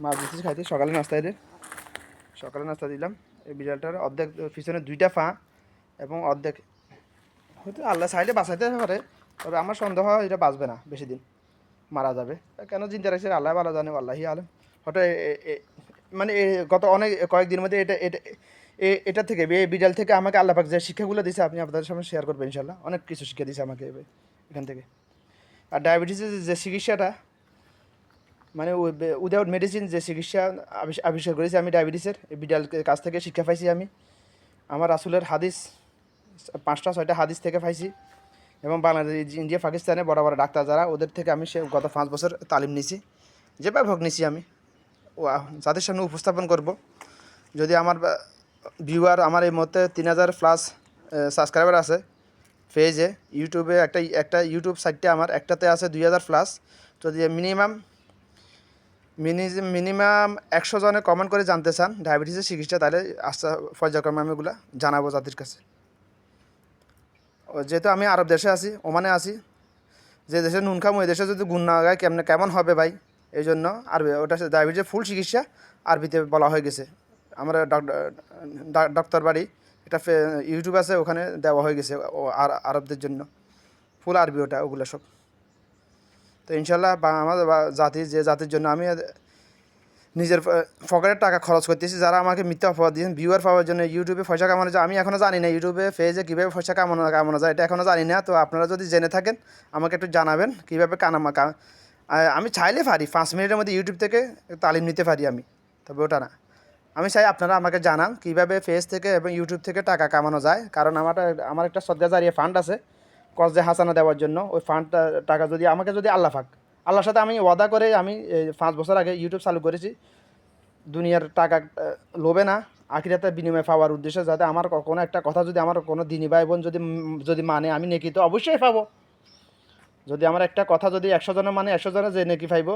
মাছ দিচ্ছি খাইতে সকালে নাস্তা এদের সকালে নাস্তা দিলাম। এই বিড়ালটার অর্ধেক পিছনে 2টা পা এবং অর্ধেক হয়তো আল্লাহ চাইলে বাঁচাইতে পারে, তবে আমার সন্দেহ হয় এটা বাঁচবে না বেশি দিন, মারা যাবে। কেন চিন্তা রাখছে আল্লাহ ভালো জানে, আল্লাহি আলম। হয়তো মানে গত অনেক কয়েকদিনের মধ্যে এটা এটা এটা থেকে এই বিড়াল থেকে আমাকে আল্লাহ পাক যে শিক্ষাগুলো দিয়েছে আপনি আপনাদের সামনে শেয়ার করবেন ইনশাল্লাহ। অনেক কিছু শিক্ষা দিয়েছে আমাকে এখান থেকে। আর ডায়াবেটিসের যে চিকিৎসাটা মানে উইদাউট মেডিসিন যে চিকিৎসা আবিষ্কার করেছি আমি ডায়াবেটিসের, এই বিড়াল কাছ থেকে শিক্ষা পাইছি আমি। আমার রাসুলের হাদিস 5টা 6টা হাদিস থেকে পাইছি, এবং বাংলাদেশ ইন্ডিয়া পাকিস্তানে বড় বড় ডাক্তার যারা ওদের থেকে আমি সে গত 5 বছর তালিম নিছি, যেভাবে হোক নিছি আমি যাদের সামনে উপস্থাপন করব। যদি আমার ভিউয়ার আমার এই মুহূর্তে 3000+ সাবস্ক্রাইবার আছে পেজে, ইউটিউবে একটা ইউটিউব সাইটে আমার একটাতে আছে 2000+। যদি মিনিমাম 100 জনে কমেন্ট করে জানতে চান ডায়াবেটিসের চিকিৎসা, তাহলে আস্তে পর্যায়ক্রমে আমি ওগুলো জানাবো তাদের কাছে। যেহেতু আমি আরব দেশে আছি, ওমানে আছি, যে দেশে নুন খাম ওই দেশে যদি গুণ না গায় কেমন হবে ভাই। এই জন্য আরবি ওটা ডায়াবেটিসের ফুল চিকিৎসা আরবিতে বলা হয়ে গেছে। আমরা ডক্টর বাড়ি এটা ইউটিউব আছে, ওখানে দেওয়া হয়ে গেছে আর আরবদের জন্য ফুল আরবি ওটা, ওগুলো সব। তো ইনশাল্লাহ আমাদের যে জাতির জন্য আমি নিজের পকেটের টাকা খরচ করতেছি, যারা আমাকে মিথ্যা অপবাদ দিয়েছেন ভিউয়ার পাওয়ার জন্য, ইউটিউবে পয়সা কামানো যায়, আমি এখনও জানি না ইউটিউবে পেজে কীভাবে পয়সা কামানো যায়, এটা এখনও জানি না। তো আপনারা যদি জেনে থাকেন আমাকে একটু জানাবেন কীভাবে আমি চাইলে পারি 5 মিনিটের মধ্যে ইউটিউব থেকে তালিম নিতে পারি আমি, তবে ওটা না। আমি চাই আপনারা আমাকে জানান কীভাবে পেজ থেকে এবং ইউটিউব থেকে টাকা কামানো যায়, কারণ আমার একটা সদকা জারিয়া ফান্ড আছে কজে হাসানা দেওয়ার জন্য। ওই ফান্ডটা টাকা যদি আমাকে যদি আল্লাহর সাথে আমি ওয়াদা করে আমি 5 বছর আগে ইউটিউব চালু করেছি দুনিয়ার টাকা লোভে না, আখিরাতে বিনিময়ে পাওয়ার উদ্দেশ্যে, যাতে আমার কোনো একটা কথা যদি আমার কোনো দিনী ভাই বোন যদি মানে আমি নেকি তো অবশ্যই পাবো। যদি আমার একটা কথা যদি 100 জনের মানে 100 জনের যে নেকি পাইবো,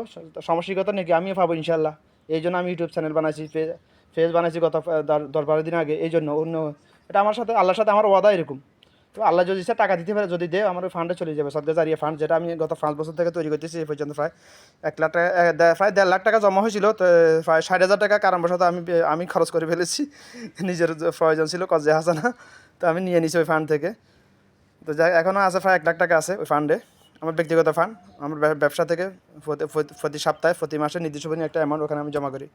সমষ্টিগত নেকি আমিও পাবো ইনশাল্লাহ। এই জন্য আমি ইউটিউব চ্যানেল বানাইছি, পেজ বানাইছি গত 10-12 দিন আগে। এই জন্য এটা আমার সাথে আল্লাহর সাথে আমার ওয়াদা এরকম। তো আল্লাহ যদি ইচ্ছা টাকা দিতে পারে, যদি দেয় আমার ওই ফান্ডে চলে যাবে, সদকা জারিয়া ফান্ড, যেটা আমি গত 5 বছর থেকে তৈরি করতেছি। এই পর্যন্ত প্রায় 1 লাখ টাকা প্রায় 1.5 লাখ টাকা জমা হয়েছিল। তো প্রায় 60,000 টাকা কারণবশত আমি খরচ করে ফেলেছি, নিজের প্রয়োজন ছিল কজে হাসানা, তো আমি নিয়ে নিছি ওই ফান্ড থেকে। তো যাই এখনও আছে প্রায় 1 লাখ টাকা আছে ওই ফান্ডে, আমার ব্যক্তিগত ফান্ড। আমার ব্যবসা থেকে প্রতি সপ্তাহে প্রতি মাসে নির্দিষ্ট পরিমাণ একটা অ্যামাউন্ট ওখানে আমি জমা করি।